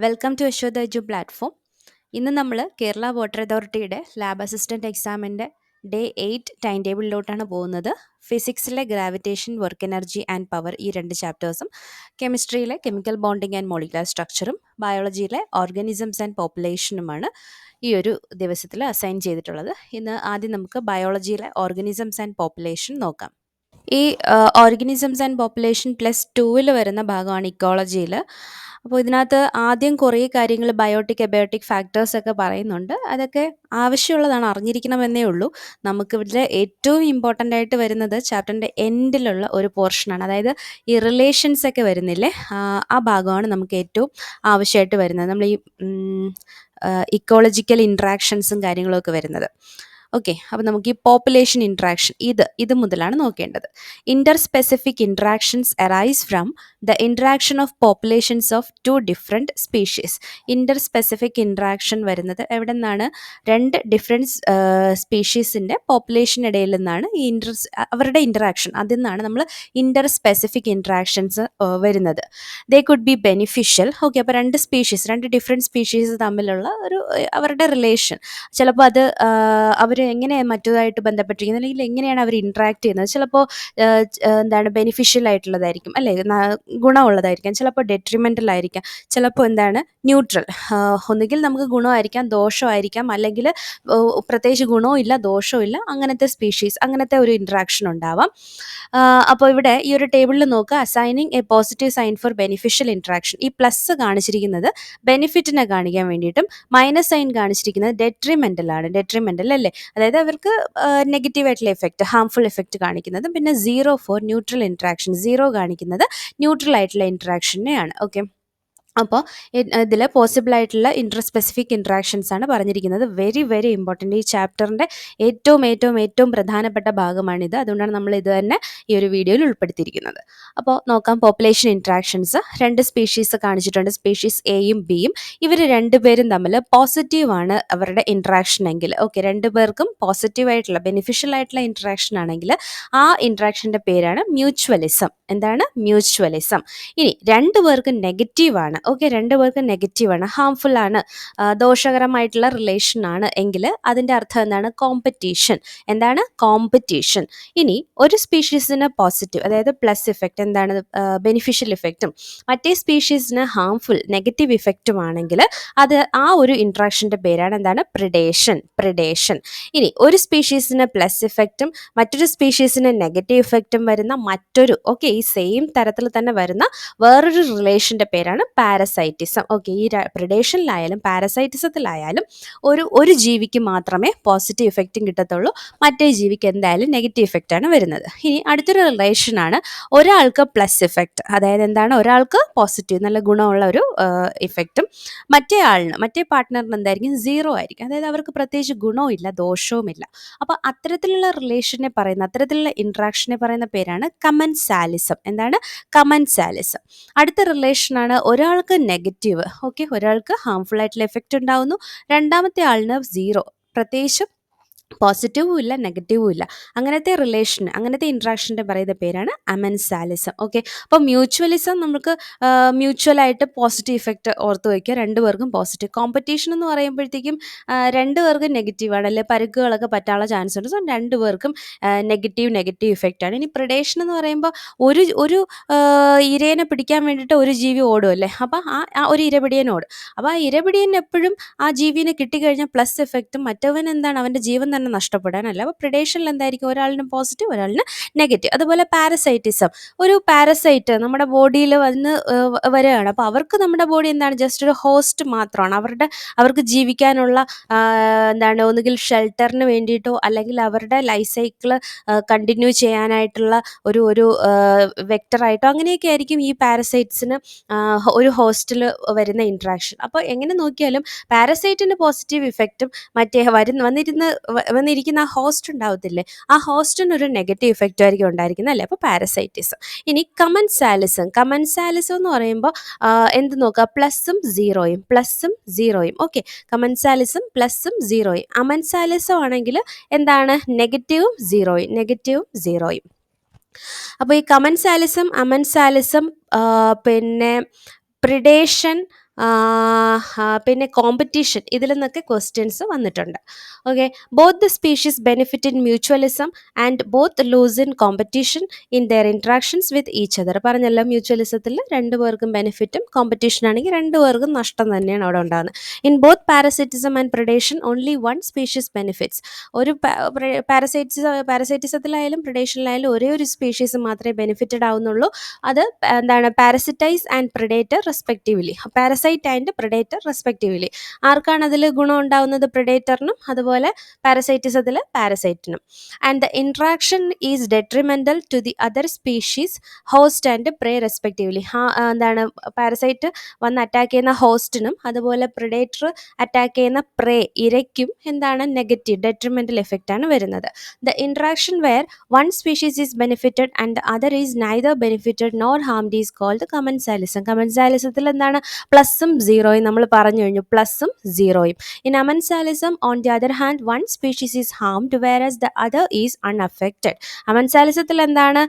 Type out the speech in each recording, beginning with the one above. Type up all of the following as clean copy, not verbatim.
Welcome to Yashoda edu platform. ഇന്ന് നമ്മൾ Kerala water അതോറിറ്റിയുടെ ലാബ് അസിസ്റ്റൻറ്റ് എക്സാമിൻ്റെ ഡേ 8 ടൈം ടേബിളിലോട്ടാണ് പോകുന്നത്. ഫിസിക്സിലെ gravitation, work energy and power ഈ 2 ചാപ്റ്റേഴ്സും, കെമിസ്ട്രിയിലെ കെമിക്കൽ ബോണ്ടിങ് ആൻഡ് മോളിക്കുലർ സ്ട്രക്ചറും, ബയോളജിയിലെ ഓർഗാനിസംസ് ആൻഡ് പോപ്പുലേഷനുമാണ് ഈ ഒരു ദിവസത്തിൽ അസൈൻ ചെയ്തിട്ടുള്ളത്. ഇന്ന് ആദ്യം നമുക്ക് ബയോളജിയിലെ ഓർഗാനിസംസ് ആൻഡ് പോപ്പുലേഷൻ നോക്കാം. ഈ ഓർഗാനിസംസ് ആൻഡ് പോപ്പുലേഷൻ +2 വരുന്ന ഭാഗമാണ് ഇക്കോളജിയിൽ. അപ്പോൾ ഇതിനകത്ത് ആദ്യം കുറേ കാര്യങ്ങൾ ബയോട്ടിക്, എബയോട്ടിക് ഫാക്ടേഴ്സ് ഒക്കെ പറയുന്നുണ്ട്. അതൊക്കെ ആവശ്യമുള്ളതാണ്, അറിഞ്ഞിരിക്കണമെന്നേ ഉള്ളൂ. നമുക്കിവിടെ ഏറ്റവും ഇമ്പോർട്ടൻ്റ് ആയിട്ട് വരുന്നത് ചാപ്റ്ററിൻ്റെ എൻഡിലുള്ള ഒരു പോർഷനാണ്. അതായത് ഈ റിലേഷൻസ് ഒക്കെ വരുന്നില്ലേ, ആ ഭാഗമാണ് നമുക്ക് ഏറ്റവും ആവശ്യമായിട്ട് വരുന്നത്. നമ്മൾ ഈ ഇക്കോളജിക്കൽ ഇൻട്രാക്ഷൻസും കാര്യങ്ങളൊക്കെ വരുന്നത്. ഓക്കെ, അപ്പോൾ നമുക്ക് ഈ പോപ്പുലേഷൻ ഇൻട്രാക്ഷൻ ഇത് മുതലാണ് നോക്കേണ്ടത്. Inter specific interactions arise from the interaction of populations of 2 different species. Inter specific interaction വരുന്നത് എവിടെ നിന്നാണ്? 2 ഡിഫറെൻറ്റ് സ്പീഷീസിൻ്റെ പോപ്പുലേഷനിടയിൽ നിന്നാണ് ഈ അവരുടെ ഇൻട്രാക്ഷൻ, അതിൽ നിന്നാണ് നമ്മൾ ഇന്റർ സ്പെസിഫിക് ഇൻട്രാക്ഷൻസ് വരുന്നത്. They could be beneficial. Okay, അപ്പോൾ 2 ഡിഫറെൻറ്റ് സ്പീഷീസ് തമ്മിലുള്ള ഒരു അവരുടെ റിലേഷൻ, ചിലപ്പോൾ അത് അവർ എങ്ങനെ മറ്റേതായിട്ട് ബന്ധപ്പെട്ടിരിക്കുന്നത്, അല്ലെങ്കിൽ എങ്ങനെയാണ് അവർ ഇൻട്രാക്ട് ചെയ്യുന്നത്, ചിലപ്പോൾ എന്താണ് ബെനിഫിഷ്യൽ ആയിട്ടുള്ളതായിരിക്കും, അല്ലേ, ഗുണമുള്ളതായിരിക്കാം, ചിലപ്പോൾ ഡെട്രിമെൻ്റൽ ആയിരിക്കാം, ചിലപ്പോൾ എന്താണ് ന്യൂട്രൽ. ഒന്നുകിൽ നമുക്ക് ഗുണമായിരിക്കാം, ദോഷമായിരിക്കാം, അല്ലെങ്കിൽ പ്രത്യേകിച്ച് ഗുണവും ഇല്ല ദോഷവും ഇല്ല, അങ്ങനത്തെ സ്പീഷീസ്, അങ്ങനത്തെ ഒരു ഇൻട്രാക്ഷൻ ഉണ്ടാവാം. അപ്പോൾ ഇവിടെ ഈ ഒരു ടേബിളിൽ നോക്കുക, assigning a positive sign for beneficial interaction. ഈ പ്ലസ് കാണിച്ചിരിക്കുന്നത് ബെനിഫിറ്റിനെ കാണിക്കാൻ വേണ്ടിയിട്ടും മൈനസ് സൈൻ കാണിച്ചിരിക്കുന്നത് ഡെട്രിമെൻ്റൽ ആണ്. ഡെട്രിമെൻ്റൽ അല്ലേ, അതായത് അവർക്ക് നെഗറ്റീവ് ആയിട്ടുള്ള എഫക്റ്റ്, ഹാംഫുൾ എഫക്റ്റ് കാണിക്കുന്നതും. പിന്നെ 0 ഫോർ ന്യൂട്രൽ ഇൻട്രാക്ഷൻ, 0 കാണിക്കുന്നത് ന്യൂട്രൽ ആയിട്ടുള്ള ഇൻട്രാക്ഷനെയാണ്. ഓക്കെ, അപ്പോൾ ഇതിൽ പോസിബിൾ ആയിട്ടുള്ള ഇന്റർ സ്പെസിഫിക് ഇൻട്രാക്ഷൻസ് ആണ് പറഞ്ഞിരിക്കുന്നത്. വെരി വെരി ഇമ്പോർട്ടൻ്റ്, ഈ ചാപ്റ്ററിൻ്റെ ഏറ്റവും പ്രധാനപ്പെട്ട ഭാഗമാണിത്. അതുകൊണ്ടാണ് നമ്മൾ ഇത് തന്നെ ഈ ഒരു വീഡിയോയിൽ ഉൾപ്പെടുത്തിയിരിക്കുന്നത്. അപ്പോൾ നോക്കാം, പോപ്പുലേഷൻ ഇൻട്രാക്ഷൻസ്. 2 സ്പീഷീസ് കാണിച്ചിട്ടുണ്ട്, സ്പീഷീസ് എയും ബിയും. ഇവർ രണ്ടുപേരും തമ്മിൽ പോസിറ്റീവാണ് അവരുടെ ഇൻട്രാക്ഷൻ എങ്കിൽ, ഓക്കെ, 2 പേർക്കും പോസിറ്റീവായിട്ടുള്ള ബെനിഫിഷ്യൽ ആയിട്ടുള്ള ഇൻട്രാക്ഷൻ ആണെങ്കിൽ ആ ഇൻട്രാക്ഷൻ്റെ പേരാണ് മ്യൂച്വലിസം. എന്താണ്? മ്യൂച്വലിസം. ഇനി 2 പേർക്ക് നെഗറ്റീവാണ്, ഓക്കെ, 2 പേർക്ക് നെഗറ്റീവാണ്, ഹാംഫുൾ ആണ്, ദോഷകരമായിട്ടുള്ള റിലേഷൻ ആണ് എങ്കിൽ അതിൻ്റെ അർത്ഥം എന്താണ്? കോമ്പറ്റീഷൻ. എന്താണ്? കോമ്പറ്റീഷൻ. ഇനി ഒരു സ്പീഷീസിന് പോസിറ്റീവ്, അതായത് പ്ലസ് ഇഫക്റ്റ്, എന്താണ് ബെനിഫിഷ്യൽ ഇഫക്റ്റും, മറ്റേ സ്പീഷീസിന് ഹാംഫുൾ നെഗറ്റീവ് ഇഫക്റ്റും ആണെങ്കിൽ അത് ആ ഒരു ഇൻട്രാക്ഷൻ്റെ പേരാണ് എന്താണ്? പ്രിഡേഷൻ. ഇനി ഒരു സ്പീഷീസിന് പ്ലസ് ഇഫക്റ്റും മറ്റൊരു സ്പീഷീസിന് നെഗറ്റീവ് ഇഫക്റ്റും വരുന്ന മറ്റൊരു, ഓക്കെ, ഈ സെയിം തരത്തിൽ തന്നെ വരുന്ന വേറൊരു റിലേഷൻ്റെ പേരാണ് പാരസൈറ്റിസം. ഓക്കെ, ഈ പ്രിഡേഷനിലായാലും പാരസൈറ്റിസത്തിലായാലും ഒരു ജീവിക്ക് മാത്രമേ പോസിറ്റീവ് ഇഫക്റ്റും കിട്ടത്തുള്ളൂ, മറ്റേ ജീവിക്ക് എന്തായാലും നെഗറ്റീവ് ഇഫക്റ്റാണ് വരുന്നത്. ഇനി അടുത്തൊരു റിലേഷനാണ് ഒരാൾക്ക് പ്ലസ് ഇഫക്റ്റ്, അതായത് എന്താണ്? ഒരാൾക്ക് പോസിറ്റീവ് നല്ല ഗുണമുള്ള ഒരു ഇഫക്റ്റും മറ്റേ പാർട്ട്ണറിന് എന്തായിരിക്കും? 0 ആയിരിക്കും, അതായത് അവർക്ക് പ്രത്യേകിച്ച് ഗുണവും ഇല്ല ദോഷവുമില്ല. അപ്പോൾ അത്തരത്തിലുള്ള റിലേഷനെ പറയുന്ന, അത്തരത്തിലുള്ള ഇൻട്രാക്ഷനെ പറയുന്ന പേരാണ് കമൻസാലിസം. എന്താണ്? കമൻസാലിസം. അടുത്ത റിലേഷനാണ് ഒരാൾക്ക് നെഗറ്റീവ്, ഓക്കെ, ഒരാൾക്ക് ഹാംഫുൾ ആയിട്ടുള്ള എഫക്റ്റ് ഉണ്ടാവുന്നു, രണ്ടാമത്തെ ആളിന് 0, പ്രത്യേകിച്ചും പോസിറ്റീവും ഇല്ല നെഗറ്റീവും ഇല്ല, അങ്ങനത്തെ റിലേഷൻ, അങ്ങനത്തെ ഇൻട്രാക്ഷൻ്റെ പറയുന്ന പേരാണ് അമൻസാലിസം. ഓക്കെ, അപ്പോൾ മ്യൂച്വലിസം നമുക്ക് മ്യൂച്വലായിട്ട് പോസിറ്റീവ് ഇഫക്റ്റ് ഓർത്ത് വയ്ക്കുക, 2 പേർക്കും പോസിറ്റീവ്. കോമ്പറ്റീഷൻ എന്ന് പറയുമ്പോഴത്തേക്കും 2 പേർക്കും നെഗറ്റീവാണ്, അല്ലെ, പരുക്കുകളൊക്കെ പറ്റാനുള്ള ചാൻസ് ഉണ്ട്. സോ 2 പേർക്കും നെഗറ്റീവ് ഇഫക്റ്റാണ്. ഇനി പ്രിഡേഷൻ എന്ന് പറയുമ്പോൾ ഒരു ഇരേനെ പിടിക്കാൻ വേണ്ടിയിട്ട് ഒരു ജീവി ഓടും, അല്ലേ, അപ്പോൾ ആ ഒരു ഇരപിടിയൻ ഓടും. അപ്പോൾ ആ ഇരപിടിയൻ എപ്പോഴും ആ ജീവിനെ കിട്ടിക്കഴിഞ്ഞാൽ പ്ലസ് എഫക്റ്റും, മറ്റവൻ എന്താണ് അവൻ്റെ ജീവൻ തന്നെ നഷ്ടപ്പെടാനല്ല. അപ്പോൾ പ്രിഡേഷനിൽ എന്തായിരിക്കും? ഒരാളിന് പോസിറ്റീവ്, ഒരാളിന് നെഗറ്റീവ്. അതുപോലെ പാരസൈറ്റിസം, ഒരു പാരസൈറ്റ് നമ്മുടെ ബോഡിയിൽ വന്ന് വരികയാണ്. അപ്പോൾ അവർക്ക് നമ്മുടെ ബോഡി എന്താണ്? ജസ്റ്റ് ഒരു ഹോസ്റ്റ് മാത്രമാണ്. അവർക്ക് ജീവിക്കാനുള്ള എന്താണ്, ഒന്നുകിൽ ഷെൽട്ടറിന് വേണ്ടിയിട്ടോ അല്ലെങ്കിൽ അവരുടെ ലൈഫ് സൈക്കിൾ കണ്ടിന്യൂ ചെയ്യാനായിട്ടുള്ള ഒരു വെക്ടറായിട്ടോ അങ്ങനെയൊക്കെ ആയിരിക്കും ഈ പാരസൈറ്റ്സിന് ഒരു ഹോസ്റ്റിൽ വരുന്ന ഇൻട്രാക്ഷൻ. അപ്പോൾ എങ്ങനെ നോക്കിയാലും പാരസൈറ്റിന് പോസിറ്റീവ് ഇഫക്റ്റും മറ്റേ വന്നിരിക്കുന്ന ആ ഹോസ്റ്റ് ഉണ്ടാവത്തില്ലേ, ആ ഹോസ്റ്റിന് ഒരു നെഗറ്റീവ് ഇഫക്റ്റും ആയിരിക്കും ഉണ്ടായിരിക്കുന്നത്, അല്ലേ. അപ്പോൾ പാരസൈറ്റിസം. ഇനി കമൻസാലിസം എന്ന് പറയുമ്പോൾ എന്ത് നോക്കുക? പ്ലസും സീറോയും. ഓക്കെ, കമൻസാലിസം പ്ലസും സീറോയും. അമൻസാലിസം ആണെങ്കിൽ എന്താണ്? നെഗറ്റീവും സീറോയും. അപ്പോൾ ഈ കമൻസാലിസം, അമൻസാലിസം, പിന്നെ പ്രിഡേഷൻ, പിന്നെ കോമ്പറ്റീഷൻ ഇതിൽ നിന്നൊക്കെ ക്വസ്റ്റ്യൻസ് വന്നിട്ടുണ്ട്. Okay, both the species benefit in mutualism and both lose in competition in their interactions with each other. പറഞ്ഞല്ലോ, മ്യൂച്വലിസത്തിൽ രണ്ടു പേർക്കും ബെനിഫിറ്റും കോമ്പറ്റീഷൻ ആണെങ്കിൽ രണ്ടു പേർക്കും നഷ്ടം തന്നെയാണ് അവിടെ ഉണ്ടാകുന്നത്. In both parasitism and predation only one species benefits. ഒരു പാരസൈറ്റിസത്തിലായാലും പ്രിഡേഷനിലായാലും ഒരേ ഒരു സ്പീഷീസ് മാത്രമേ ബെനിഫിറ്റഡ് ആവുന്നുള്ളൂ. അത് എന്താണ്? Parasitise and predator respectively. Parasite and predator respectively. ആർക്കാണ് അതിൽ ഗുണം ഉണ്ടാവുന്നത്? പ്രിഡേറ്ററിനും അതുപോലെ പാരസൈറ്റിസത്തിൽ പാരസൈറ്റിനും. And the interaction is detrimental to the other species host and prey respectively. എന്താണ്? പാരസൈറ്റ് വന്ന് അറ്റാക്ക് ചെയ്യുന്ന ഹോസ്റ്റിനും അതുപോലെ പ്രിഡേറ്റർ അറ്റാക്ക് ചെയ്യുന്ന പ്രേ ഇരയ്ക്കും എന്താണ്? നെഗറ്റീവ് ഡെട്രിമെൻ്റൽ എഫക്റ്റ് ആണ് വരുന്നത്. The interaction where one species is benefited and the other is neither benefited nor harmed is called commensalism. കമൻസാലിസത്തിൽ എന്താണ്? പ്ലസും സീറോയും നമ്മൾ പറഞ്ഞു കഴിഞ്ഞു, പ്ലസും സീറോയും. In amensalism on the other hand one species is harmed whereas the other is unaffected. അമൻസാലിസത്തിൽ എന്താണ്?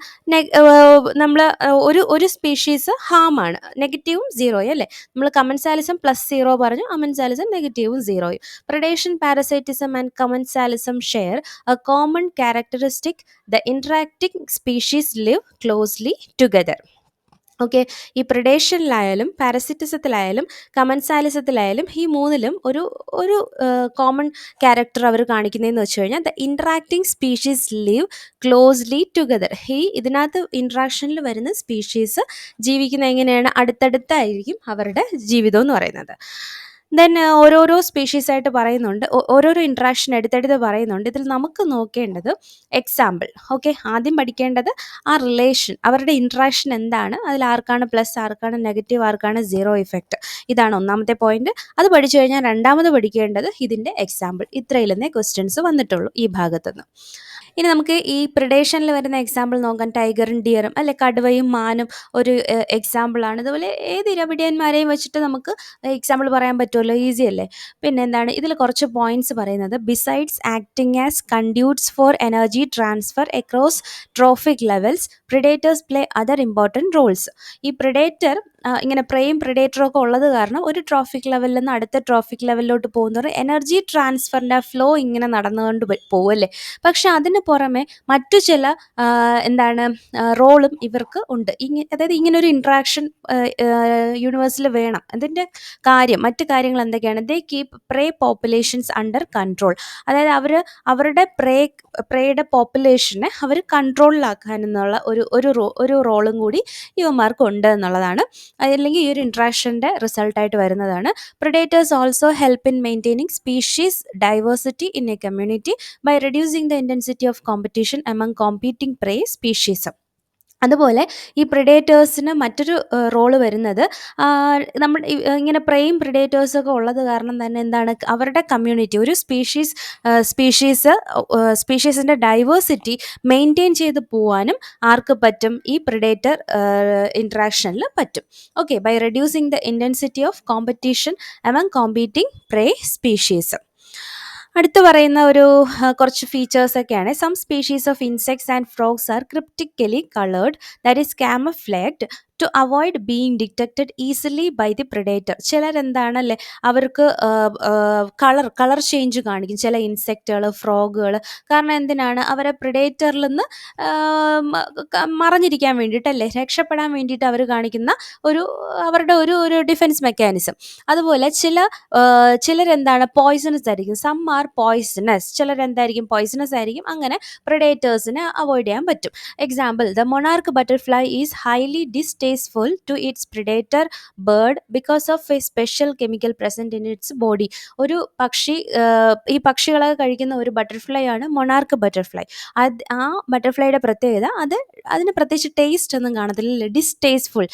നമ്മൾ ഒരു സ്പീഷീസ് ഹാമാണ്, നെഗറ്റീവും സീറോയും അല്ലേ. നമ്മൾ കമൻസാലിസം പ്ലസ് സീറോ പറഞ്ഞു, അമൻസാലിസം നെഗറ്റീവും സീറോയും. predation, parasitism and commensalism share a common characteristic: the interacting species live closely together. Okay, ഈ പ്രിഡേഷനിലായാലും പാരസിറ്റിസത്തിലായാലും കമൻസാലിസത്തിലായാലും ഈ മൂന്നിലും ഒരു ഒരു കോമൺ ക്യാരക്ടർ അവർ കാണിക്കുന്നതെന്ന് വെച്ച് കഴിഞ്ഞാൽ the interacting species live closely together. ഇതിനകത്ത് ഇൻട്രാക്ഷനിൽ വരുന്ന സ്പീഷീസ് ജീവിക്കുന്ന എങ്ങനെയാണ്? അടുത്തടുത്തായിരിക്കും അവരുടെ ജീവിതം എന്ന് പറയുന്നത്. ദെൻ ഓരോരോ സ്പീഷീസായിട്ട് പറയുന്നുണ്ട്, ഓരോരോ ഇൻട്രാക്ഷൻ എടുത്തെടുത്ത് പറയുന്നുണ്ട്. ഇതിൽ നമുക്ക് നോക്കേണ്ടത് എക്സാമ്പിൾ. ഓക്കെ, ആദ്യം പഠിക്കേണ്ടത് ആ റിലേഷൻ, അവരുടെ ഇൻട്രാക്ഷൻ എന്താണ്, അതിൽ ആർക്കാണ് പ്ലസ്, ആർക്കാണ് നെഗറ്റീവ്, ആർക്കാണ് സീറോ ഇഫക്റ്റ്. ഇതാണ് ഒന്നാമത്തെ പോയിന്റ്. അത് പഠിച്ചു കഴിഞ്ഞാൽ രണ്ടാമത് പഠിക്കേണ്ടത് ഇതിൻ്റെ എക്സാമ്പിൾ. ഇത്രയിലെന്നേ ക്വസ്റ്റ്യൻസ് വന്നിട്ടുള്ളൂ ഈ ഭാഗത്തുനിന്ന്. ഇനി നമുക്ക് ഈ പ്രിഡേഷനിൽ വരുന്ന എക്സാമ്പിൾ നോക്കാം. ടൈഗറും ഡിയറും അല്ലെ, കടുവയും മാനും ഒരു എക്സാമ്പിളാണ്. ഇതുപോലെ ഏത് ഇരപിടിയന്മാരെയും വെച്ചിട്ട് നമുക്ക് എക്സാമ്പിൾ പറയാൻ പറ്റുമല്ലോ, ഈസി അല്ലേ. പിന്നെ എന്താണ് ഇതിൽ കുറച്ച് പോയിന്റ്സ് പറയുന്നത്? Besides acting as conduits for energy transfer across trophic levels, predators play other important roles. ഈ പ്രിഡേറ്റർ ഇങ്ങനെ പ്രേയും പ്രിഡേറ്ററും ഒക്കെ ഉള്ളത് കാരണം ഒരു ട്രോഫിക് ലെവലിൽ നിന്ന് അടുത്ത ട്രോഫിക് ലെവലിലോട്ട് പോകുന്നവർ എനർജി ട്രാൻസ്ഫറിൻ്റെ ഫ്ലോ ഇങ്ങനെ നടന്നുകൊണ്ട് പോവല്ലേ. പക്ഷെ അതിന് പുറമെ മറ്റു ചില എന്താണ് റോളും ഇവർക്ക് ഉണ്ട്. അതായത് ഇങ്ങനൊരു ഇൻട്രാക്ഷൻ യൂണിവേഴ്സിൽ വേണം. അതിൻ്റെ മറ്റു കാര്യങ്ങൾ എന്തൊക്കെയാണ്? ദേ കീപ് പ്രേ പോപ്പുലേഷൻസ് അണ്ടർ കൺട്രോൾ. അതായത് അവരുടെ പ്രേയുടെ പോപ്പുലേഷനെ അവർ കൺട്രോളിലാക്കാനെന്നുള്ള ഒരു റോളും കൂടി ഇവന്മാർക്ക് ഉണ്ട് എന്നുള്ളതാണ്. അല്ലെങ്കിൽ ഈ ഒരു ഇൻട്രാക്ഷൻ്റെ റിസൾട്ടായിട്ട് വരുന്നതാണ്. Predators also help in maintaining species diversity in a community by reducing the intensity of competition among competing prey species. അതുപോലെ ഈ പ്രിഡേറ്റേഴ്സിന് മറ്റൊരു റോള് വരുന്നത്, നമ്മൾ ഇങ്ങനെ പ്രേയും പ്രിഡേറ്റേഴ്സൊക്കെ ഉള്ളത് കാരണം തന്നെ എന്താണ്? അവരുടെ കമ്മ്യൂണിറ്റി, ഒരു സ്പീഷീസിൻ്റെ ഡൈവേഴ്സിറ്റി മെയിൻറ്റെയിൻ ചെയ്ത് പോവാനും ആർക്ക് പറ്റും? ഈ പ്രിഡേറ്റർ ഇൻട്രാക്ഷനിൽ പറ്റും. Okay, by reducing the intensity of competition among competing prey species. അടുത്ത് പറയുന്ന കുറച്ച് ഫീച്ചേഴ്സൊക്കെയാണ്. Some species of insects and frogs are cryptically coloured, that is camouflaged to avoid being detected easily by the predator. ചിലരെന്താണല്ലേ, അവർക്ക് colour change കാണിക്കും, ചില ഇൻസെക്റ്റുകൾ, ഫ്രോഗുകൾ. കാരണം എന്തിനാണ്? അവരെ പ്രിഡേറ്ററിൽ നിന്ന് മറഞ്ഞിരിക്കാൻ വേണ്ടിയിട്ടല്ലേ, രക്ഷപ്പെടാൻ വേണ്ടിയിട്ട് അവർ കാണിക്കുന്ന അവരുടെ ഒരു ഡിഫെൻസ് മെക്കാനിസം. അതുപോലെ ചിലരെന്താണ് പോയ്സണസ് ആയിരിക്കും. സം ആർ പോയ്സണസ്, ചിലരെന്തായിരിക്കും? പോയ്സണസ് ആയിരിക്കും. അങ്ങനെ പ്രിഡേറ്റേഴ്സിനെ അവോയ്ഡ് ചെയ്യാൻ പറ്റും. Example, the monarch butterfly is highly distasteful to its predator bird because of a special chemical present in its body. ഒരു പക്ഷി, ഈ പക്ഷികളെ കഴിക്കുന്ന ഒരു ബട്ടർഫ്ലൈ ആണ് മൊണാർക്ക് ബട്ടർഫ്ലൈ. ആ ബട്ടർഫ്ലൈയുടെ പ്രത്യേകത അതിന് പ്രത്യേകിച്ച് ടേസ്റ്റ് ഒന്നും കാണത്തില്ല, ഡിസ്റ്റേസ്റ്റ്ഫുൾ,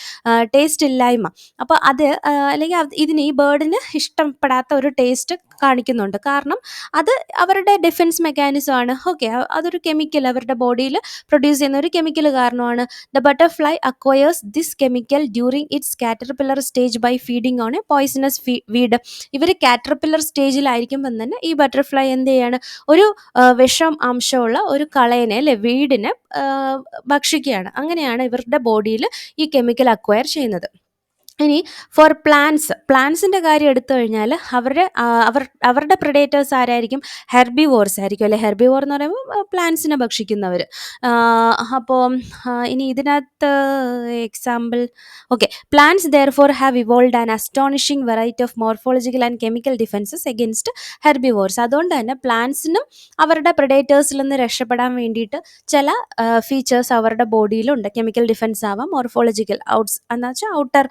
ടേസ്റ്റ് ഇല്ലായ്മ. അപ്പോൾ അല്ലെങ്കിൽ ഈ ബേർഡിന് ഇഷ്ടപ്പെടാത്ത ഒരു ടേസ്റ്റ് കാണിക്കുന്നുണ്ട്. കാരണം അത് അവരുടെ ഡിഫെൻസ് മെക്കാനിസം ആണ്. ഓക്കെ, അതൊരു കെമിക്കൽ, അവരുടെ ബോഡിയിൽ പ്രൊഡ്യൂസ് ചെയ്യുന്ന ഒരു കെമിക്കൽ കാരണമാണ്. The butterfly acquires this chemical during its caterpillar stage by feeding on a poisonous weed. ഇവർ കാറ്റർപില്ലർ സ്റ്റേജിലായിരിക്കുമ്പം തന്നെ ഈ ബട്ടർഫ്ലൈ എന്ത് ചെയ്യാണ്? ഒരു വിഷം അംശമുള്ള ഒരു കളയനെ അല്ലെ, വീടിനെ ഭക്ഷിക്കുകയാണ്. അങ്ങനെയാണ് ഇവരുടെ ബോഡിയിൽ ഈ കെമിക്കൽ അക്വയർ ചെയ്യുന്നത്. ഇനി ഫോർ പ്ലാന്റ്സിൻ്റെ കാര്യം എടുത്തു കഴിഞ്ഞാൽ അവരുടെ പ്രിഡേറ്റേഴ്സ് ആരായിരിക്കും? ഹെർബിവോർസ് ആയിരിക്കും അല്ലെ. ഹെർബിവോർ എന്ന് പറയുമ്പോൾ പ്ലാന്റ്സിനെ ഭക്ഷിക്കുന്നവർ. അപ്പോൾ ഇനി ഇതിനകത്ത് example, okay, plants therefore have evolved an astonishing variety of morphological and chemical defences against herbivores. അതുകൊണ്ട് തന്നെ പ്ലാന്റ്സിനും അവരുടെ പ്രിഡേറ്റേഴ്സിൽ നിന്ന് രക്ഷപ്പെടാൻ വേണ്ടിയിട്ട് ചില ഫീച്ചേഴ്സ് അവരുടെ ബോഡിയിലുണ്ട്. കെമിക്കൽ ഡിഫൻസ് ആവാം, മോർഫോളജിക്കൽ എന്ന് വെച്ചാൽ ഔട്ടർ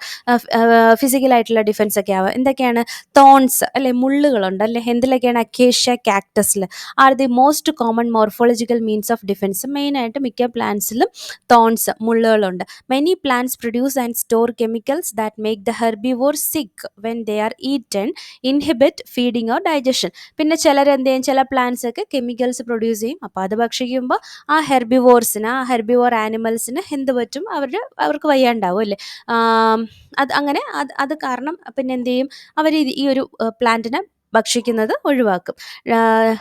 ഫിസിക്കലായിട്ടുള്ള ഡിഫൻസ് ഒക്കെ ആവാം. എന്തൊക്കെയാണ്? തോൺസ് അല്ലെ, മുള്ളുകളുണ്ട് അല്ലെ. എന്തിലൊക്കെയാണ്? അക്കേഷ്യ, കാക്ടസിൽ are the most common morphological means of defence. മെയിനായിട്ട് മിക്ക പ്ലാന്റ്സിലും തോൺസ്, മുള്ളുകളുണ്ട്. Many plants produce and store chemicals that make the herbivore sick when they are eaten, inhibit feeding or digestion. പിന്നെ ചിലരെന്ത് ചെയ്യും? ചില പ്ലാന്റ്സ് ഒക്കെ കെമിക്കൽസ് പ്രൊഡ്യൂസ് ചെയ്യും. അപ്പോൾ അത് ഭക്ഷിക്കുമ്പോൾ ആ ഹെർബിവോർ ആനിമൽസിന് എന്ത് പറ്റും? അവർക്ക് വയ്യാണ്ടാവും അല്ലേ. അത് കാരണം പിന്നെ എന്ത് ചെയ്യും? അവർ ഈ ഒരു പ്ലാന്റിനെ ഭക്ഷിക്കുന്നത് ഒഴിവാക്കും.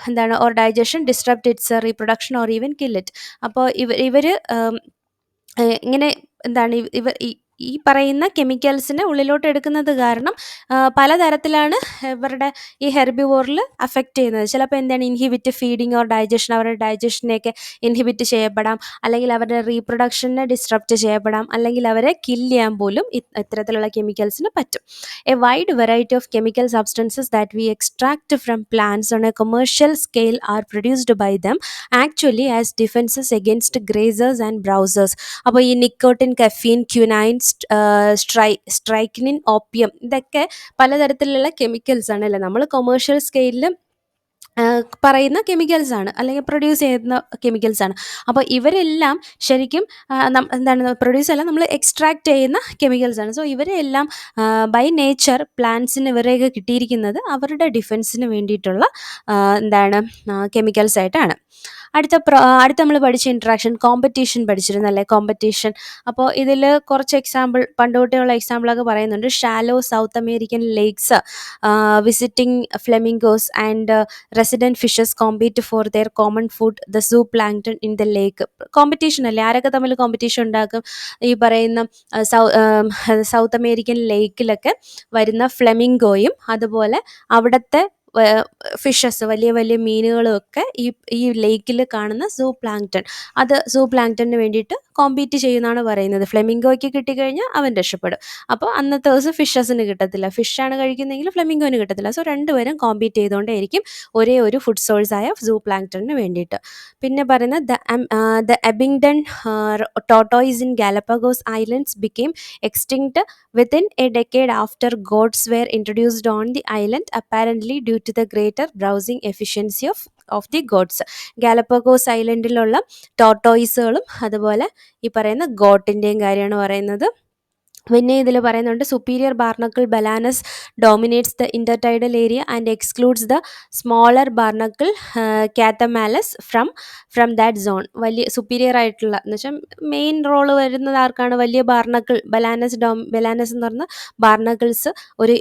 എന്താണ്? Or digestion disrupt it's reproduction or even kill it. അപ്പോൾ ഇവർ ഇങ്ങനെ എന്താണ് ഈ പറയുന്ന കെമിക്കൽസിനെ ഉള്ളിലോട്ട് എടുക്കുന്നത് കാരണം പലതരത്തിലാണ് ഇവരുടെ ഈ ഹെർബിവോറിൽ അഫക്റ്റ് ചെയ്യുന്നത്. ചിലപ്പോൾ എന്താണ്? ഇൻഹിബിറ്റ് ഫീഡിങ് ഓർ ഡൈജഷൻ, അവരുടെ ഡൈജഷനെയൊക്കെ ഇൻഹിബിറ്റ് ചെയ്യപ്പെടാം, അല്ലെങ്കിൽ അവരുടെ റീപ്രൊഡക്ഷനെ ഡിസ്ട്രപ്റ്റ് ചെയ്യപ്പെടാം, അല്ലെങ്കിൽ അവരെ കിൽ ചെയ്യാൻ പോലും ഇത്തരത്തിലുള്ള കെമിക്കൽസിന് പറ്റും. A wide variety of chemical substances that we extract from plants on a commercial scale are produced by them actually as defences against grazers and browsers. അപ്പോൾ ഈ nicotine, caffeine, quinine, strychnine, opium, ഇതൊക്കെ പലതരത്തിലുള്ള chemicals ആണ് അല്ലേ. നമ്മൾ commercial സ്കെയിലിൽ പറയുന്ന chemicals ആണ്, അല്ലെങ്കിൽ പ്രൊഡ്യൂസ് ചെയ്യുന്ന കെമിക്കൽസ് ആണ്. അപ്പോൾ ഇവരെല്ലാം ശരിക്കും എന്താണ്? പ്രൊഡ്യൂസ് അല്ല, നമ്മൾ എക്സ്ട്രാക്ട് ചെയ്യുന്ന കെമിക്കൽസ് ആണ്. സോ ഇവരെല്ലാം ബൈ നേച്ചർ പ്ലാന്റ്സിന് ഇവരെയൊക്കെ കിട്ടിയിരിക്കുന്നത് അവരുടെ ഡിഫൻസിന് വേണ്ടിയിട്ടുള്ള എന്താണ് കെമിക്കൽസ് ആയിട്ടാണ്. അടുത്ത നമ്മൾ പഠിച്ച ഇൻട്രാക്ഷൻ കോമ്പറ്റീഷൻ പഠിച്ചിരുന്നല്ലേ. കോമ്പറ്റീഷൻ, അപ്പോൾ ഇതിൽ കുറച്ച് എക്സാമ്പിൾ, പണ്ടുതൊട്ടേയുള്ള എക്സാമ്പിളൊക്കെ പറയുന്നുണ്ട്. Shallow South American lakes visiting flamingos and resident fishes compete for their common food the zooplankton in the lake. Competition അല്ലേ, ആരൊക്കെ തമ്മിൽ കോമ്പറ്റീഷൻ ഉണ്ടാക്കും? ഈ പറയുന്ന സൗത്ത് അമേരിക്കൻ ലേക്കിലൊക്കെ വരുന്ന ഫ്ലെമിംഗോയും അതുപോലെ അവിടുത്തെ ഫിഷസ്, വലിയ വലിയ മീനുകളും ഒക്കെ ഈ ലേക്കിൽ കാണുന്ന സൂ പ്ലാങ്ക്ടണിന് വേണ്ടിയിട്ട് കോമ്പീറ്റ് ചെയ്യുന്നതാണ് പറയുന്നത്. ഫ്ലെമിംഗോയ്ക്ക് കിട്ടിക്കഴിഞ്ഞാൽ അവൻ രക്ഷപ്പെടും. അപ്പോൾ അന്നത്തെ ദിവസം ഫിഷസിന് കിട്ടത്തില്ല. ഫിഷാണ് കഴിക്കുന്നതെങ്കിൽ ഫ്ലെമിംഗോന് കിട്ടത്തില്ല. സോ രണ്ടുപേരും കോമ്പീറ്റ് ചെയ്തുകൊണ്ടേയിരിക്കും ഒരേ ഒരു ഫുഡ് സോഴ്സായ സൂ പ്ലാങ്ക്ടണിന് വേണ്ടിയിട്ട്. പിന്നെ പറയുന്നത് the Abingdon tortoise in Galapagos islands became extinct within a decade after goats were introduced on the island, apparently due to the greater browsing efficiency of the goats. Galapagos ഐലൻഡിലുള്ള ടോട്ടോയ്സുകളും അതുപോലെ ഈ പറയുന്ന ഗോട്ടിൻ്റെയും കാര്യമാണ് പറയുന്നത്. പിന്നെ ഇതിൽ പറയുന്നുണ്ട് superior barnacle Balanus dominates the intertidal area and excludes the smaller barnacle Chthamalus from that zone. വലിയ സുപ്പീരിയർ ആയിട്ടുള്ള എന്ന് വെച്ചാൽ മെയിൻ റോള് വരുന്നത് ആർക്കാണ്? വലിയ ബാർണക്കിൾ ബലാനസ് എന്ന് പറഞ്ഞ ബാർണക്കിൾസ് ഒരു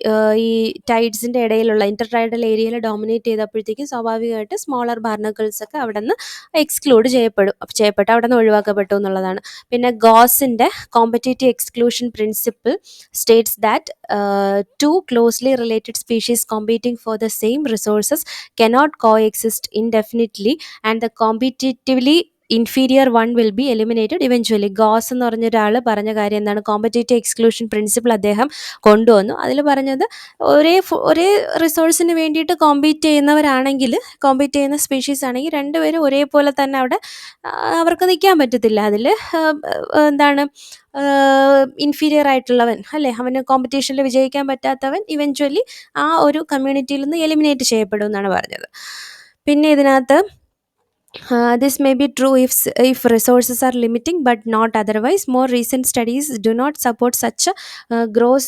ഈ ടൈഡ്സിൻ്റെ ഇടയിലുള്ള ഇൻ്റർടൈഡൽ ഏരിയയിൽ ഡോമിനേറ്റ് ചെയ്തപ്പോഴത്തേക്കും സ്വാഭാവികമായിട്ട് സ്മോളർ ബാർണക്കിൾസ് ഒക്കെ അവിടെ നിന്ന് എക്സ്ക്ലൂഡ് ചെയ്യപ്പെട്ട് അവിടെ നിന്ന് ഒഴിവാക്കപ്പെട്ടു എന്നുള്ളതാണ്. പിന്നെ ഗോസിൻ്റെ competitive exclusion principle states that two closely related species competing for the same resources cannot coexist indefinitely, and the competitively inferior one will be eliminated eventually. Goes എന്ന് പറഞ്ഞ ഒരാൾ പറഞ്ഞ കാര്യം എന്താണ്? കോമ്പറ്റേറ്റീവ് എക്സ്ക്ലൂഷൻ പ്രിൻസിപ്പിൾ അദ്ദേഹം കൊണ്ടുവന്നു. അതിൽ പറഞ്ഞത് ഒരേ റിസോഴ്സിന് വേണ്ടിയിട്ട് കോമ്പീറ്റ് ചെയ്യുന്ന സ്പീഷീസ് ആണെങ്കിൽ രണ്ടുപേരും ഒരേപോലെ തന്നെ അവിടെ അവർക്ക് നിൽക്കാൻ പറ്റത്തില്ല. അതിൽ എന്താണ് ഇൻഫീരിയർ ആയിട്ടുള്ളവൻ അല്ലേ, അവന് കോമ്പറ്റീഷനിൽ വിജയിക്കാൻ പറ്റാത്തവൻ ഇവൻച്വലി ആ ഒരു കമ്മ്യൂണിറ്റിയിൽ നിന്ന് എലിമിനേറ്റ് ചെയ്യപ്പെടും എന്നാണ് പറഞ്ഞത്. പിന്നെ ഇതിനകത്ത് this may be true if resources are limiting but not otherwise. More recent studies do not support such gross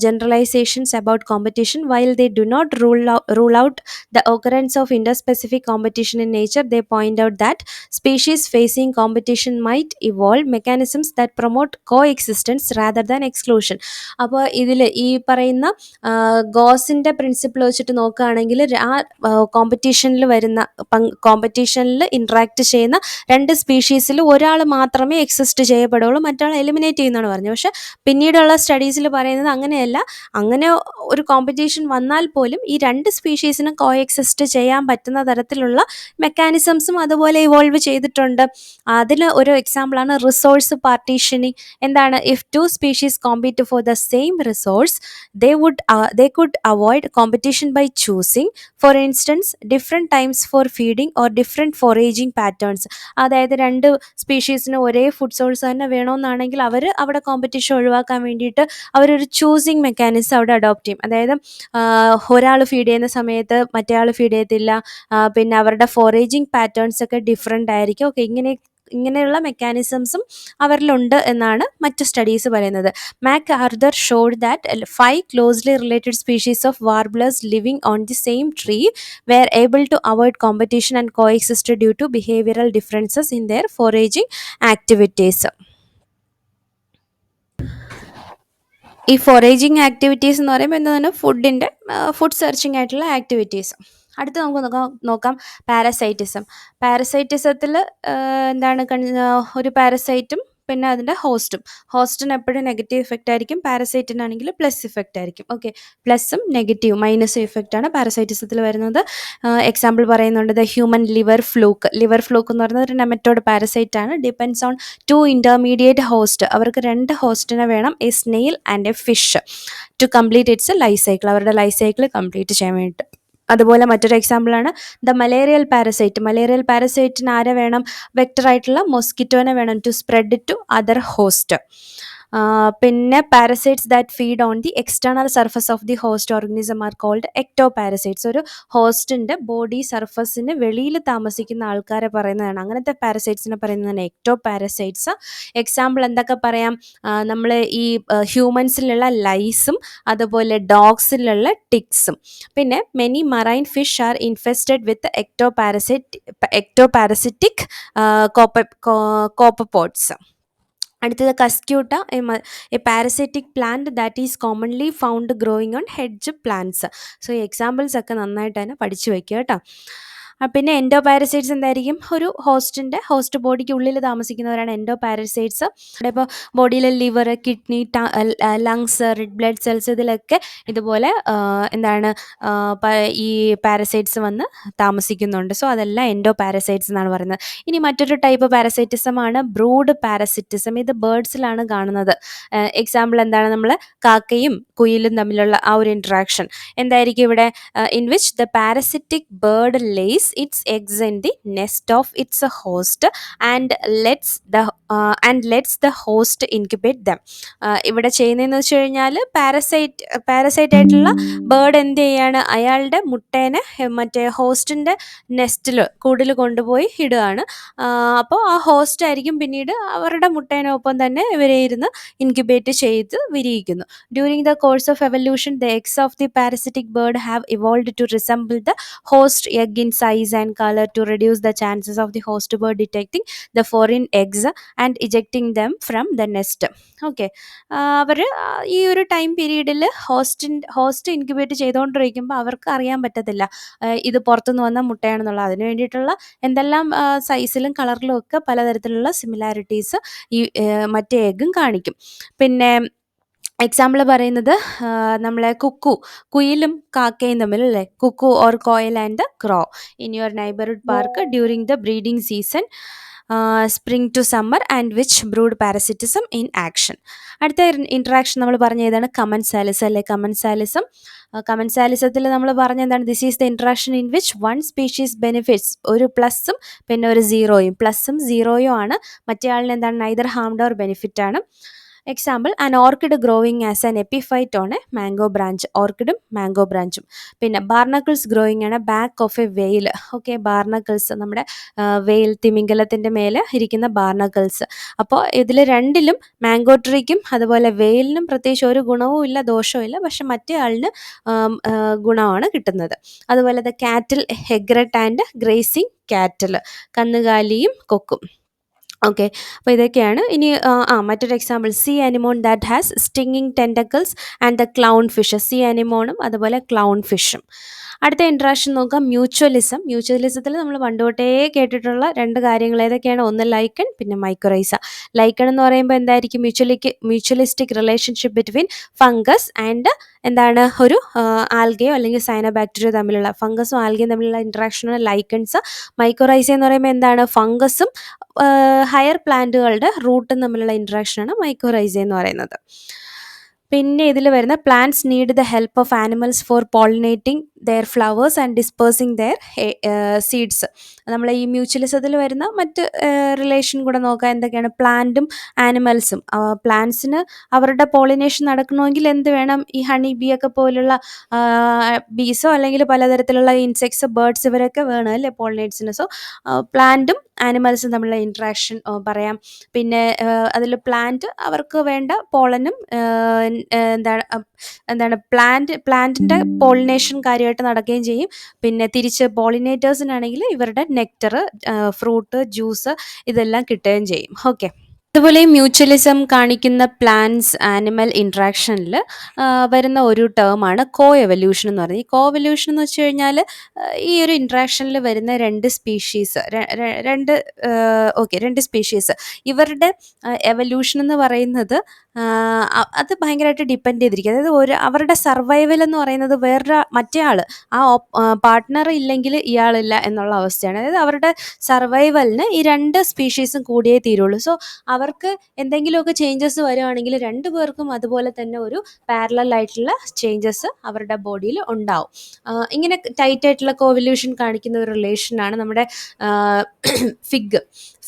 generalizations about competition. While they do not rule out the occurrence of interspecific competition in nature, they point out that species facing competition might evolve mechanisms that promote coexistence rather than exclusion. അപ്പോൾ ഇതിൽ ഈ പറയുന്ന ഗോസിൻ്റെ principle വെച്ചിട്ട് നോക്കുകയാണെങ്കിൽ ആ കോമ്പറ്റീഷനിൽ സിറ്റുവേഷനിൽ interact ചെയ്യുന്ന 2 സ്പീഷീസിൽ ഒരാൾ മാത്രമേ എക്സിസ്റ്റ് ചെയ്യപ്പെടുള്ളൂ, മറ്റാൾ എലിമിനേറ്റ് ചെയ്യുന്നതാണ് പറഞ്ഞത്. പക്ഷേ പിന്നീടുള്ള സ്റ്റഡീസിൽ പറയുന്നത് അങ്ങനെയല്ല. അങ്ങനെ ഒരു കോമ്പറ്റീഷൻ വന്നാൽ പോലും ഈ 2 സ്പീഷീസിനും കോഎക്സിസ്റ്റ് ചെയ്യാൻ പറ്റുന്ന തരത്തിലുള്ള മെക്കാനിസംസും അതുപോലെ ഇവോൾവ് ചെയ്തിട്ടുണ്ട്. അതിൽ ഒരു എക്സാമ്പിളാണ് റിസോഴ്സ് പാർട്ടീഷനിങ്. എന്താണ്? If 2 species compete for the same resource, they could avoid competition by choosing, for instance, different times for feeding or different foraging patterns. അതായത് 2 സ്പീഷീസിന് ഒരേ ഫുഡ് സോഴ്സ് തന്നെ വേണമെന്നാണെങ്കിൽ അവർ അവിടെ കോമ്പറ്റീഷൻ ഒഴിവാക്കാൻ വേണ്ടിയിട്ട് അവരൊരു ചൂസിങ് മെക്കാനിസം അവിടെ അഡോപ്റ്റ് ചെയ്യും. അതായത് ഒരാൾ ഫീഡ് ചെയ്യുന്ന സമയത്ത് മറ്റേ ആൾ ഫീഡ് ചെയ്യത്തില്ല, പിന്നെ അവരുടെ ഫോറേജിങ് പാറ്റേൺസ് ഒക്കെ ഡിഫറെൻ്റ് ആയിരിക്കും. ഓക്കെ, ഇങ്ങനെയുള്ള മെക്കാനിസംസും അവരിലുണ്ട് എന്നാണ് മറ്റ് സ്റ്റഡീസ് പറയുന്നത്. MacArthur showed that 5 closely related species of warblers living on the same tree were able to avoid competition and coexist due to behavioral differences in their foraging activities. ഈ ഫോറേജിങ് activities എന്ന് പറയുമ്പോൾ എന്താണ്? Food searching ആയിട്ടുള്ള activities. അടുത്ത് നമുക്ക് നോക്കാം parasitism. പാരസൈറ്റിസത്തിൽ എന്താണ് ഒരു പാരസൈറ്റും പിന്നെ അതിൻ്റെ ഹോസ്റ്റിന് എപ്പോഴും നെഗറ്റീവ് ഇഫക്റ്റ് ആയിരിക്കും, പാരസൈറ്റിനാണെങ്കിൽ പ്ലസ് ഇഫക്റ്റ് ആയിരിക്കും. ഓക്കെ, പ്ലസും നെഗറ്റീവും മൈനസും ഇഫക്റ്റാണ് പാരസൈറ്റിസത്തിൽ വരുന്നത്. എക്സാമ്പിൾ പറയുന്നുണ്ട് ദ ഹ്യൂമൻ ലിവർ ഫ്ലൂക്ക് എന്ന് പറയുന്നത് ഒരു നെമറ്റോഡ് പാരസൈറ്റ് ആണ്. Depends on 2 intermediate host. അവർക്ക് 2 ഹോസ്റ്റിനെ വേണം, a snail and a fish, to complete its life cycle. അവരുടെ ലൈഫ് സൈക്കിൾ കംപ്ലീറ്റ് ചെയ്യാൻ വേണ്ടിയിട്ട്. അതുപോലെ മറ്റൊരു എക്സാമ്പിളാണ് ദ മലേറിയൽ പാരസൈറ്റിന് ആരെ വേണം? വെക്ടറായിട്ടുള്ള മൊസ്കിറ്റോനെ വേണം, to spread to other host. പിന്നെ parasites that feed on the external surface of the host organism are called ectoparasites. ഒരു ഹോസ്റ്റിൻ്റെ ബോഡി സർഫസിന് വെളിയിൽ താമസിക്കുന്ന ആൾക്കാരെ പറയുന്നതാണ്, അങ്ങനത്തെ പാരസൈറ്റ്സിനെ പറയുന്നതാണ് എക്ടോപാരസൈറ്റ്സ്. എക്സാമ്പിൾ എന്തൊക്കെ പറയാം? നമ്മൾ ഈ ഹ്യൂമൻസിലുള്ള ലൈസും അതുപോലെ ഡോഗ്സിലുള്ള ടിക്സും. പിന്നെ many marine fish are infested with ectoparasitic copepods. അടുത്തത് Cuscuta, a parasitic plant that is commonly found growing on hedge plants. So ഈ എക്സാമ്പിൾസ് ഒക്കെ നന്നായിട്ട് തന്നെ പഠിച്ചു വയ്ക്കുക കേട്ടോ. പിന്നെ എൻഡോപാരസൈറ്റ്സ് എന്തായിരിക്കും? ഒരു ഹോസ്റ്റ് ബോഡിക്ക് ഉള്ളിൽ താമസിക്കുന്നവരാണ് എൻഡോപാരസൈറ്റ്സ്. ഇവിടെ ഇപ്പോൾ ബോഡിയിലെ liver, kidney, lungs, red blood cells, ഇതിലൊക്കെ ഇതുപോലെ ഈ പാരസൈറ്റ്സ് വന്ന് താമസിക്കുന്നുണ്ട്. സോ അതെല്ലാം എൻഡോപാരസൈറ്റ്സ് എന്നാണ് പറയുന്നത്. ഇനി മറ്റൊരു ടൈപ്പ് പാരസൈറ്റിസമാണ് ബ്രൂഡ് പാരസിറ്റിസം. ഇത് ബേർഡ്സിലാണ് കാണുന്നത്. എക്സാമ്പിൾ എന്താണ്? നമ്മൾ കാക്കയും കുയിലും തമ്മിലുള്ള ആ ഒരു ഇൻട്രാക്ഷൻ എന്തായിരിക്കും ഇവിടെ? In which the parasitic bird lays its eggs in the nest of its host and lets the host incubate them. ഇവിടെ ചെയ്യുന്നതെന്ന് വെച്ച് കഴിഞ്ഞാൽ പാരസൈറ്റ് ആയിട്ടുള്ള ബേർഡ് എന്ത് ചെയ്യാണ്? അയാളുടെ മുട്ടേനെ മറ്റേ ഹോസ്റ്റിൻ്റെ കൂടിൽ കൊണ്ടുപോയി ഇടുകയാണ്. അപ്പോൾ ആ ഹോസ്റ്റ് ആയിരിക്കും പിന്നീട് അവരുടെ മുട്ടേനൊപ്പം തന്നെ ഇവരെ ഇരുന്ന് ഇൻക്യുബേറ്റ് ചെയ്ത് വിരിയിക്കുന്നു. During the course of evolution the eggs of the parasitic bird have evolved to resemble the host egg in size and color to reduce the chances of the host bird detecting the foreign eggs and ejecting them from the nest. Okay, അവർ ഈ ഒരു time പീരീഡിൽ host incubate ചെയ്തുകൊണ്ടിരിക്കുമ്പോൾ അവർക്ക് അറിയാൻ പറ്റത്തില്ല ഇത് പുറത്തുനിന്ന് വന്ന മുട്ടയാണെന്നുള്ളത്. അതിന് വേണ്ടിയിട്ടുള്ള എന്തെല്ലാം സൈസിലും കളറിലും ഒക്കെ പലതരത്തിലുള്ള സിമിലാരിറ്റീസ് ഈ മറ്റേ എഗ്ഗും കാണിക്കും. പിന്നെ എക്സാമ്പിൾ പറയുന്നത് നമ്മളെ കുയിലും കാക്കയും തമ്മിൽ അല്ലേ, cuckoo or koel and the crow in your neighbourhood park during the breeding season spring to summer and which brood parasitism in action. അടുത്ത ഇൻട്രാക്ഷൻ നമ്മൾ പറഞ്ഞ ഏതാണ്? കമൻസാലിസം അല്ലേ. കമൻസാലിസത്തിൽ നമ്മൾ പറഞ്ഞ എന്താണ്? This is the interaction in which one species benefits, ഒരു പ്ലസും പിന്നെ ഒരു സീറോയും. പ്ലസും സീറോയും ആണ്. മറ്റേ ആളിന് എന്താണ്? നൈദർ ഹാംഡ് ഓർ ബെനിഫിറ്റ് ആണ്. Example an orchid growing as an epiphyte on a mango branch. ഓർക്കിഡും മാംഗോ ബ്രാഞ്ചും. പിന്നെ ബാർണക്കിൾസ് ഗ്രോയിങ് ആണ് back of a whale. Okay, barnacles നമ്മുടെ വെയിൽ തിമിംഗലത്തിൻ്റെ മേലെ ഇരിക്കുന്ന ബാർണക്കിൾസ്. അപ്പോൾ ഇതിൽ രണ്ടിലും മാംഗോ ട്രീക്കും അതുപോലെ വെയിലിനും പ്രത്യേകിച്ച് ഒരു ഗുണവും ഇല്ല ദോഷവും ഇല്ല, പക്ഷെ മറ്റേ ആളിന് ഗുണമാണ് കിട്ടുന്നത്. അതുപോലെ ദ കാറ്റിൽ, ഹെഗ്രറ്റ് ആൻഡ് ഗ്രേസിങ് കാറ്റിൽ, കന്നുകാലിയും കൊക്കും. ഓക്കെ. അപ്പോൾ ഇതൊക്കെയാണ്. ഇനി മറ്റൊരു example sea anemone that has stinging tentacles and the clown fish. Sea അനിമോണും അതുപോലെ ക്ലൗൺ ഫിഷും. അടുത്ത ഇൻട്രാക്ഷൻ നോക്കാം, മ്യൂച്വലിസം. മ്യൂച്വലിസത്തിൽ നമ്മൾ പണ്ട് തൊട്ടേ കേട്ടിട്ടുള്ള 2 കാര്യങ്ങൾ ഏതൊക്കെയാണ്? ഒന്ന് ലൈക്കൺ, പിന്നെ മൈക്കൊറൈസ. ലൈക്കൺ എന്ന് പറയുമ്പോൾ എന്തായിരിക്കും? മ്യൂച്വലിസ്റ്റിക് റിലേഷൻഷിപ്പ് ബിറ്റ്വീൻ ഫംഗസ് ആൻഡ് എന്താണ് ഒരു ആൽഗയോ അല്ലെങ്കിൽ സയനോബാക്ടീരിയോ തമ്മിലുള്ള, ഫംഗസും ആൽഗയും തമ്മിലുള്ള ഇൻട്രാക്ഷനാണ് ലൈക്കൺസ്. മൈക്കൊറൈസ എന്ന് പറയുമ്പോൾ എന്താണ്? ഫംഗസും ഹയർ പ്ലാന്റുകളുടെ റൂട്ടും തമ്മിലുള്ള ഇൻട്രാക്ഷനാണ് മൈക്കോറൈസ എന്ന് പറയുന്നത്. പിന്നെ ഇതിൽ വരുന്ന plants need the help of animals for pollinating their flowers and dispersing their seeds. നമ്മൾ ഈ മ്യൂച്വലിസത്തിൽ വരുന്ന മറ്റ് റിലേഷൻ കൂടെ നോക്കാം. എന്തൊക്കെയാണ്? പ്ലാന്റും ആനിമൽസും. പ്ലാന്റ്സിന് അവരുടെ പോളിനേഷൻ നടക്കണമെങ്കിൽ എന്ത് വേണം? ഈ ഹണി ബി ഒക്കെ പോലുള്ള ബീസോ അല്ലെങ്കിൽ പലതരത്തിലുള്ള ഇൻസെക്ട്സ്, ബേർഡ്സ് ഇവരൊക്കെ വേണം അല്ലേ പോളിനേറ്റ്സിന്. സോ പ്ലാന്റും ആനിമൽസും തമ്മിലുള്ള ഇൻട്രാക്ഷൻ പറയാം. പിന്നെ അതിൽ പ്ലാന്റ് അവർക്ക് വേണ്ട പോളനും എന്താണ് പ്ലാന്റിൻ്റെ പോളിനേഷൻ കാര്യമായിട്ട് നടക്കുകയും ചെയ്യും. പിന്നെ തിരിച്ച് പോളിനേറ്റേഴ്സിനാണെങ്കിൽ ഇവരുടെ നെക്ടർ, ഫ്രൂട്ട്, ജ്യൂസ് ഇതെല്ലാം കിട്ടുകയും ചെയ്യും. ഓക്കെ. അതുപോലെ ഈ മ്യൂച്വലിസം കാണിക്കുന്ന പ്ലാന്റ്സ് ആനിമൽ ഇൻട്രാക്ഷനിൽ വരുന്ന ഒരു ടേമാണ് കോ എവല്യൂഷൻ എന്ന് പറയുന്നത്. ഈ കോ എവല്യൂഷൻ എന്ന് വെച്ച് കഴിഞ്ഞാൽ ഈ ഒരു ഇൻട്രാക്ഷനിൽ വരുന്ന 2 സ്പീഷീസ്, രണ്ട് സ്പീഷീസ് ഇവരുടെ എവല്യൂഷൻ എന്ന് പറയുന്നത് അത് ഭയങ്കരമായിട്ട് ഡിപ്പെൻഡ് ചെയ്തിരിക്കും. അതായത് അവരുടെ സർവൈവൽ എന്ന് പറയുന്നത് മറ്റേ ആൾ പാർട്ട്ണർ ഇല്ലെങ്കിൽ ഇയാളില്ല എന്നുള്ള അവസ്ഥയാണ്. അതായത് അവരുടെ സർവൈവലിന് ഈ 2 സ്പീഷീസും കൂടിയേ തീരുള്ളൂ. സോ അവർക്ക് എന്തെങ്കിലുമൊക്കെ ചേഞ്ചസ് വരുവാണെങ്കിൽ 2 പേർക്കും അതുപോലെ തന്നെ ഒരു പാരലൽ ആയിട്ടുള്ള ചേഞ്ചസ് അവരുടെ ബോഡിയിൽ ഉണ്ടാവും. ഇങ്ങനെ ടൈറ്റ് ആയിട്ടുള്ള കോവല്യൂഷൻ കാണിക്കുന്ന ഒരു റിലേഷനാണ് നമ്മുടെ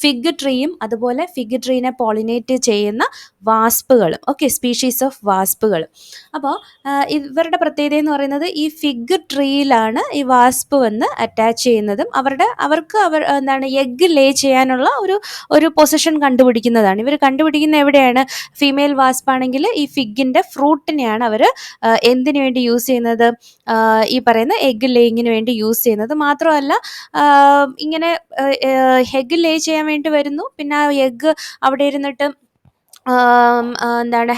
ഫിഗ് ട്രീയും അതുപോലെ ഫിഗ് ട്രീനെ പോളിനേറ്റ് ചെയ്യുന്ന വാസ്പുകളും. ഓക്കെ, സ്പീഷീസ് ഓഫ് വാസ്പുകളും. അപ്പോൾ ഇവരുടെ പ്രത്യേകത എന്ന് പറയുന്നത് ഈ ഫിഗ് ട്രീയിലാണ് ഈ വാസ്പ് വന്ന് അറ്റാച്ച് ചെയ്യുന്നതും അവർക്ക് എഗ്ഗ് ലേ ചെയ്യാനുള്ള ഒരു പൊസിഷൻ കണ്ടുപിടിക്കുന്നതാണ്. ഇവർ കണ്ടുപിടിക്കുന്ന എവിടെയാണ്? ഫീമെയിൽ വാസ്പാണെങ്കിൽ ഈ ഫിഗിൻ്റെ ഫ്രൂട്ടിനെയാണ് അവർ എന്തിനു വേണ്ടി യൂസ് ചെയ്യുന്നത്? ഈ പറയുന്ന എഗ്ഗ് ലേയിങ്ങിന് വേണ്ടി യൂസ് ചെയ്യുന്നത്. മാത്രമല്ല ഇങ്ങനെ എഗ്ഗ് ലേ ചെയ്യാൻ വേണ്ടി വരുന്നു. പിന്നെ ആ എഗ്ഗ് അവിടെ ഇരുന്നിട്ട്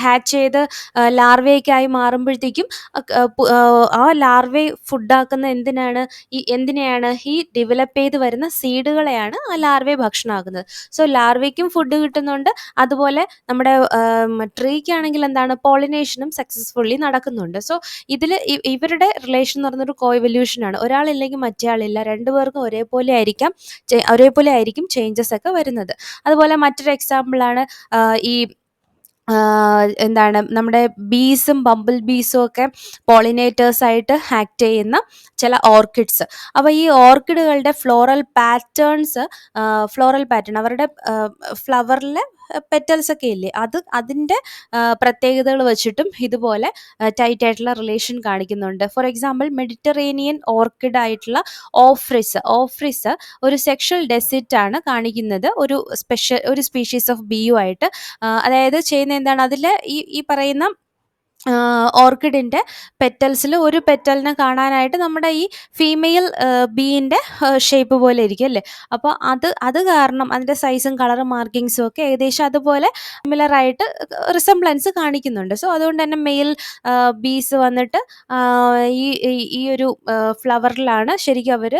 ഹാച്ച് ചെയ്ത് ലാർവയ്ക്കായി മാറുമ്പോഴത്തേക്കും ആ ലാർവയെ ഫുഡാക്കുന്ന എന്തിനെയാണ്? ഈ ഡെവലപ്പ് ചെയ്ത് വരുന്ന സീഡുകളെയാണ് ആ ലാർവയെ ഭക്ഷണമാക്കുന്നത്. സോ ലാർവയ്ക്കും ഫുഡ് കിട്ടുന്നുണ്ട്, അതുപോലെ നമ്മുടെ ട്രീക്കാണെങ്കിൽ പോളിനേഷനും സക്സസ്ഫുള്ളി നടക്കുന്നുണ്ട്. സോ ഇതിൽ ഇവരുടെ റിലേഷൻ എന്ന് പറയുന്നൊരു കോഎവല്യൂഷനാണ്. ഒരാളില്ലെങ്കിൽ മറ്റേ ആളില്ല, 2 പേർക്കും ഒരേപോലെ ആയിരിക്കും ചേഞ്ചസ് ഒക്കെ വരുന്നത്. അതുപോലെ മറ്റൊരു എക്സാമ്പിളാണ് ഈ നമ്മുടെ ബീസും ബംബിൾ ബീസും ഒക്കെ പോളിനേറ്റേഴ്സായിട്ട് ആക്ട് ചെയ്യുന്ന ചില ഓർക്കിഡ്സ്. അപ്പോൾ ഈ ഓർക്കിഡുകളുടെ ഫ്ലോറൽ പാറ്റേൺ അവരുടെ ഫ്ലവറിലെ പെറ്റൽസ് ഒക്കെ ഇല്ലേ, അതിൻ്റെ പ്രത്യേകതകൾ വെച്ചിട്ടും ഇതുപോലെ ടൈറ്റ് ആയിട്ടുള്ള റിലേഷൻ കാണിക്കുന്നുണ്ട്. ഫോർ എക്സാമ്പിൾ മെഡിറ്ററേനിയൻ ഓർക്കിഡ് ആയിട്ടുള്ള ഓഫ്രിസ് ഒരു സെക്ഷൽ ഡെസിറ്റ് ആണ് കാണിക്കുന്നത് ഒരു സ്പീഷീസ് ഓഫ് ബിയു ആയിട്ട്. അതായത് ചെയ്യുന്ന എന്താണ്? അതിൽ ഈ പറയുന്ന ഓർക്കിഡിൻ്റെ പെറ്റൽസിൽ ഒരു പെറ്റലിനെ കാണാനായിട്ട് നമ്മുടെ ഈ ഫീമെയിൽ ബീൻ്റെ ഷേപ്പ് പോലെ ഇരിക്കും അല്ലേ. അപ്പോൾ അത് കാരണം അതിൻ്റെ സൈസും കളറും മാർക്കിങ്സും ഒക്കെ ഏകദേശം അതുപോലെ സിമിലറായിട്ട് റിസംബ്ലൻസ് കാണിക്കുന്നുണ്ട്. സോ അതുകൊണ്ട് തന്നെ മെയിൽ ബീസ് വന്നിട്ട് ഈ ഒരു ഫ്ലവറിലാണ് ശരിക്കും അവർ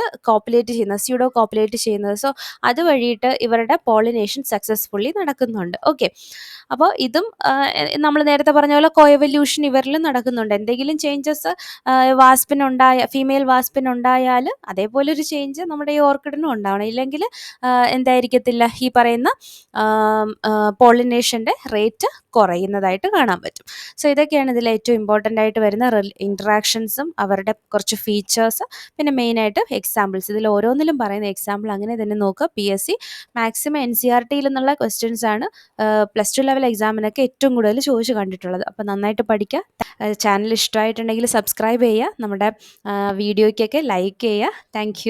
സ്യൂഡോ കോപ്പുലേറ്റ് ചെയ്യുന്നത്. സോ അത് വഴിയിട്ട് ഇവരുടെ പോളിനേഷൻ സക്സസ്ഫുള്ളി നടക്കുന്നുണ്ട്. ഓക്കെ, അപ്പോൾ ഇതും നമ്മൾ നേരത്തെ പറഞ്ഞ പോലെ കോഎവല്യൂഷൻ ഇവരിലും നടക്കുന്നുണ്ട്. എന്തെങ്കിലും ചേഞ്ചസ് ഫീമെയിൽ വാസ്പിനുണ്ടായാൽ അതേപോലെ ഒരു ചേഞ്ച് നമ്മുടെ ഈ ഓർക്കിഡിനും ഉണ്ടാവണം. ഇല്ലെങ്കിൽ എന്തായിരിക്കത്തില്ല, ഈ പറയുന്ന പോളിനേഷൻ്റെ റേറ്റ് കുറയുന്നതായിട്ട് കാണാൻ പറ്റും. സോ ഇതൊക്കെയാണ് ഇതിൽ ഏറ്റവും ഇമ്പോർട്ടൻ്റ് ആയിട്ട് വരുന്ന ഇൻട്രാക്ഷൻസും അവരുടെ കുറച്ച് ഫീച്ചേഴ്സ്, പിന്നെ മെയിനായിട്ട് എക്സാമ്പിൾസ്. ഇതിൽ ഓരോന്നിലും പറയുന്ന എക്സാമ്പിൾ അങ്ങനെ തന്നെ നോക്കുക. PSC മാക്സിമം NCERTയിൽ നിന്നുള്ള ക്വസ്റ്റ്യൻസ് ആണ് +2 ലെവൽ എക്സാമിനൊക്കെ ഏറ്റവും കൂടുതൽ ചോദിച്ച് കണ്ടിട്ടുള്ളത്. അപ്പോൾ നന്നായിട്ട് പഠിക്കുക. ചാനൽ ഇഷ്ടമായിട്ടുണ്ടെങ്കിൽ സബ്സ്ക്രൈബ് ചെയ്യുക, നമ്മുടെ വീഡിയോയ്ക്കൊക്കെ ലൈക്ക് ചെയ്യുക. താങ്ക്